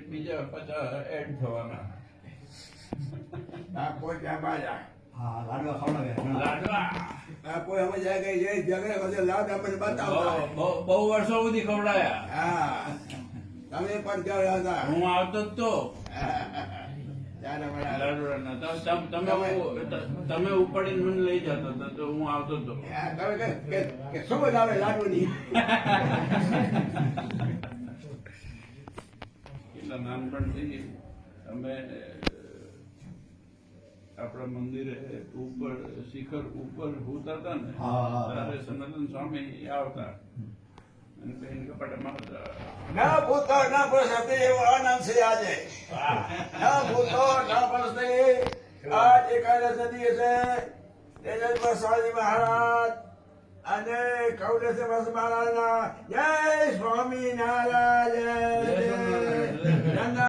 બીજા 50 એડ થવાના. કોઈ ત્યાં બાજા હા લાડવા ખવડાવે લાડવા કોઈ અમે જાય કે જે જગડે બધે લાડ આપણે બતાવો. બહુ વર્ષો સુધી ખવડાયા. હા તમે પણ ક્યારે હતા? હું આવતો જ તો ત્યારે મળ્યા. લાડવાના. તમે ઉપાડીને મને લઈ જતા હતા તો હું આવતો જ તો. તમે કે સમજ આવે લાડુની. એટલા નાનપણથી અમે આપણા મંદિરે ઉપર શિખર ઉપર હોતા હતા ને ત્યારે સનાતન સ્વામી આવતા અને બેન કપાટામાં હતા. ના ભૂતો ના પ્રસાદે એવો આનંદ છે આજે. ના ભૂતો ના પ્રસાદે આજ એકાદશ દિવસે તેજસ્વ સ્વામી મહારાજ અને કૌલેશ્વર મહારાજના જય સ્વામી નારાયણ.